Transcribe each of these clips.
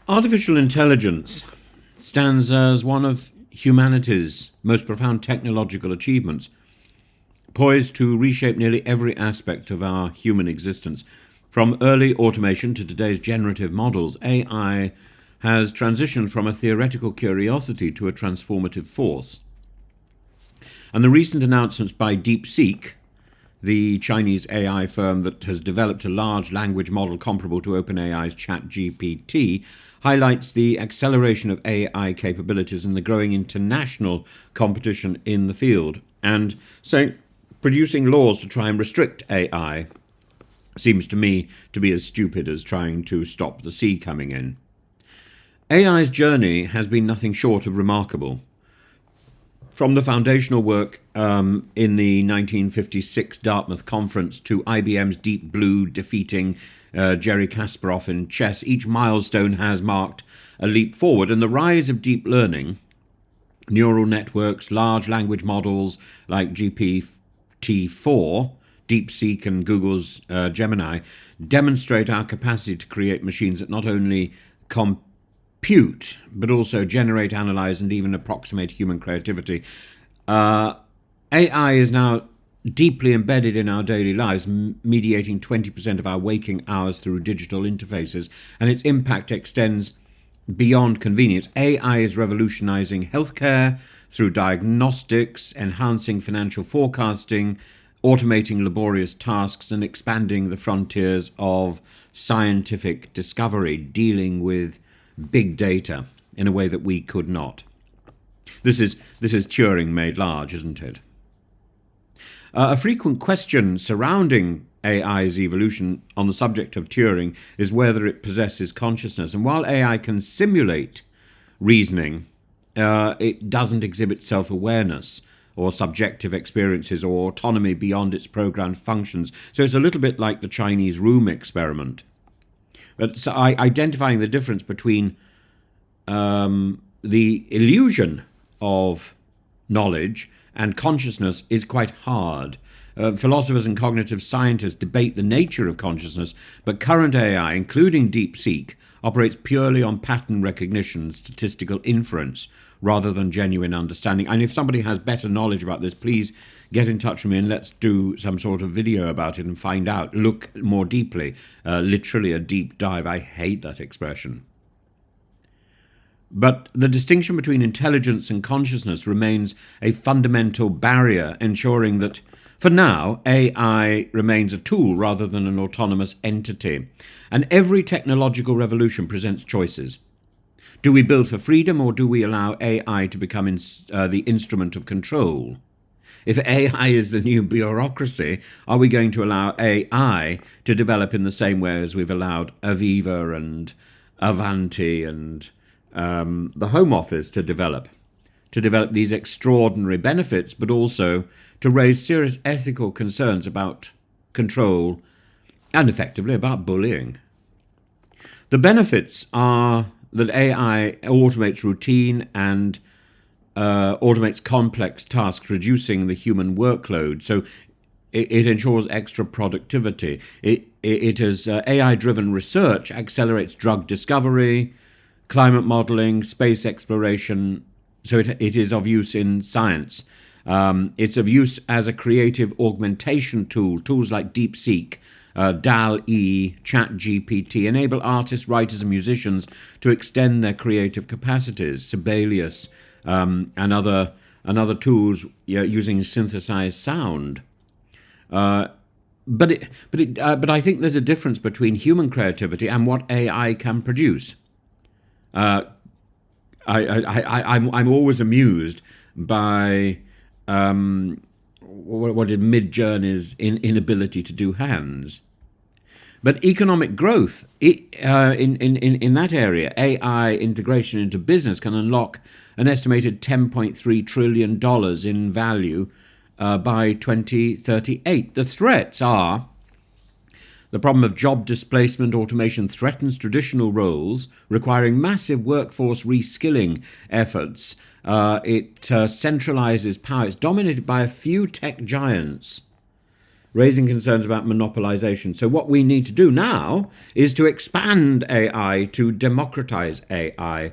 Artificial intelligence stands as one of humanity's most profound technological achievements, poised to reshape nearly every aspect of our human existence. From early automation to today's generative models, AI has transitioned from a theoretical curiosity to a transformative force. And the recent announcements by DeepSeek, the Chinese AI firm that has developed a large language model comparable to OpenAI's ChatGPT, highlights the acceleration of AI capabilities and the growing international competition in the field. And so producing laws to try and restrict AI seems to me to be as stupid as trying to stop the sea coming in. AI's journey has been nothing short of remarkable. From the foundational work in the 1956 Dartmouth Conference to IBM's Deep Blue defeating Jerry Kasparov in chess, each milestone has marked a leap forward, and the rise of deep learning, neural networks, large language models like GPT-4, DeepSeek and Google's Gemini, demonstrate our capacity to create machines that not only compute, but also generate, analyze, and even approximate human creativity. AI is now deeply embedded in our daily lives, mediating 20% of our waking hours through digital interfaces, and its impact extends beyond convenience. AI is revolutionizing healthcare through diagnostics, enhancing financial forecasting, automating laborious tasks, and expanding the frontiers of scientific discovery, dealing with big data in a way that we could not. This is Turing made large, isn't it? A frequent question surrounding AI's evolution on the subject of Turing is whether it possesses consciousness. And while AI can simulate reasoning, it doesn't exhibit self-awareness or subjective experiences or autonomy beyond its programmed functions. So it's a little bit like the Chinese room experiment. But so identifying the difference between the illusion of knowledge and consciousness is quite hard. Philosophers and cognitive scientists debate the nature of consciousness, but current AI, including DeepSeek, operates purely on pattern recognition, statistical inference, rather than genuine understanding. And if somebody has better knowledge about this, please get in touch with me and let's do some sort of video about it and find out, look more deeply, literally a deep dive. I hate that expression. But the distinction between intelligence and consciousness remains a fundamental barrier, ensuring that, for now, AI remains a tool rather than an autonomous entity. And every technological revolution presents choices. Do we build for freedom, or do we allow AI to become the instrument of control? If AI is the new bureaucracy, are we going to allow AI to develop in the same way as we've allowed Aviva and Avanti and the Home Office to develop these extraordinary benefits, but also to raise serious ethical concerns about control and effectively about bullying? The benefits are that AI automates routine and automates complex tasks, reducing the human workload. So it ensures extra productivity. It has AI-driven research, accelerates drug discovery, climate modeling, space exploration. So it is of use in science. It's of use as a creative augmentation tool. Tools like DeepSeek, DAL-E, ChatGPT enable artists, writers, and musicians to extend their creative capacities. Sibelius and other tools using synthesized sound. But I think there's a difference between human creativity and what AI can produce. I'm always amused by what is Mid-Journey's inability to do hands. But economic growth in that area, AI integration into business, can unlock an estimated $10.3 trillion in value by 2038. The threats are the problem of job displacement. Automation threatens traditional roles, requiring massive workforce reskilling efforts. It centralizes power. It's dominated by a few tech giants. raising concerns about monopolization. So what we need to do now is to expand AI, to democratize AI.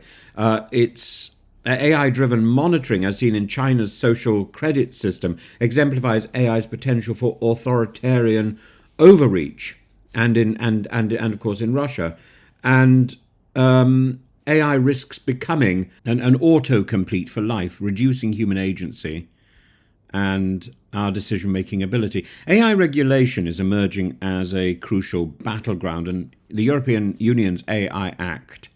It's AI-driven monitoring, as seen in China's social credit system, exemplifies AI's potential for authoritarian overreach, and of course in Russia, and AI risks becoming an autocomplete for life, reducing human agency and our decision-making ability. AI regulation is emerging as a crucial battleground, and the European Union's AI Act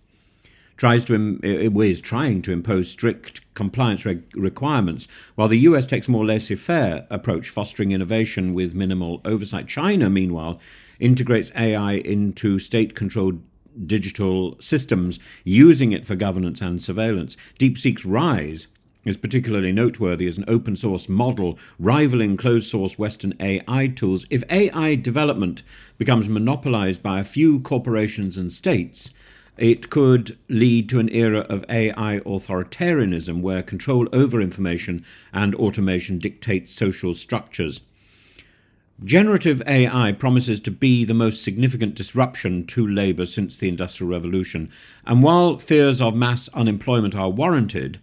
is trying to impose strict compliance requirements, while the US takes a more laissez-faire approach, fostering innovation with minimal oversight. China, meanwhile, integrates AI into state-controlled digital systems, using it for governance and surveillance. DeepSeek's rise is particularly noteworthy as an open source model rivaling closed source Western AI tools. If AI development becomes monopolized by a few corporations and states, it could lead to an era of AI authoritarianism where control over information and automation dictates social structures. Generative AI promises to be the most significant disruption to labour since the Industrial Revolution, and while fears of mass unemployment are warranted,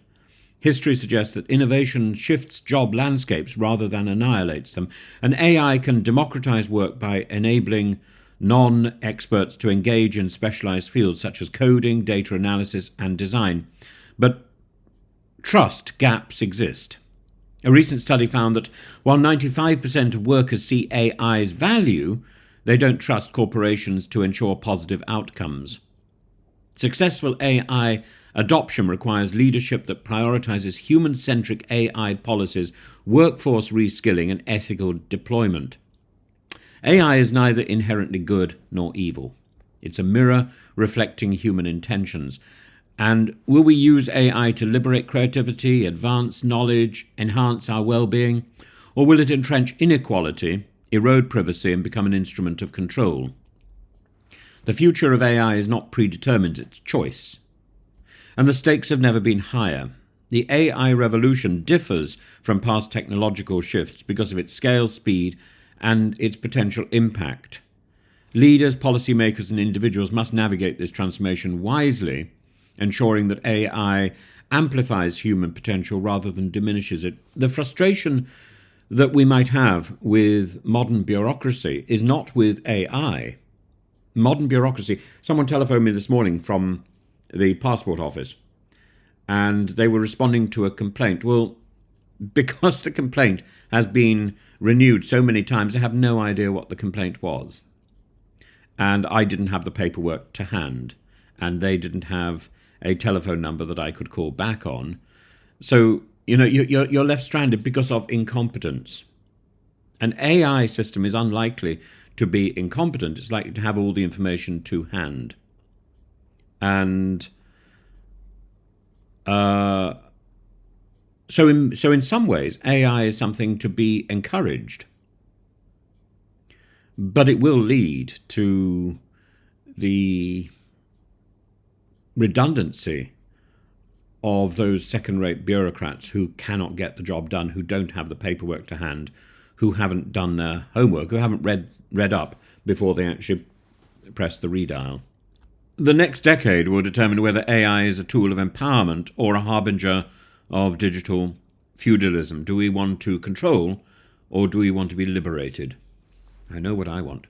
history suggests that innovation shifts job landscapes rather than annihilates them, and AI can democratise work by enabling non-experts to engage in specialised fields such as coding, data analysis and design. But trust gaps exist. A recent study found that while 95% of workers see AI's value, they don't trust corporations to ensure positive outcomes. Successful AI adoption requires leadership that prioritises human-centric AI policies, workforce reskilling and ethical deployment. AI is neither inherently good nor evil. It's a mirror reflecting human intentions. And will we use AI to liberate creativity, advance knowledge, enhance our well-being? Or will it entrench inequality, erode privacy, and become an instrument of control? The future of AI is not predetermined, it's choice. And the stakes have never been higher. The AI revolution differs from past technological shifts because of its scale, speed, and its potential impact. Leaders, policymakers, and individuals must navigate this transformation wisely, ensuring that AI amplifies human potential rather than diminishes it. The frustration that we might have with modern bureaucracy is not with AI. Modern bureaucracy, someone telephoned me this morning from the passport office, and they were responding to a complaint. Well, because the complaint has been renewed so many times, I have no idea what the complaint was. And I didn't have the paperwork to hand, and they didn't have a telephone number that I could call back on. So, you're left stranded because of incompetence. An AI system is unlikely to be incompetent. It's likely to have all the information to hand. And so in some ways, AI is something to be encouraged. But it will lead to the redundancy of those second-rate bureaucrats who cannot get the job done, who don't have the paperwork to hand, who haven't done their homework, who haven't read up before they actually press the redial. The next decade will determine whether AI is a tool of empowerment or a harbinger of digital feudalism. Do we want to control, or do we want to be liberated? I know what I want.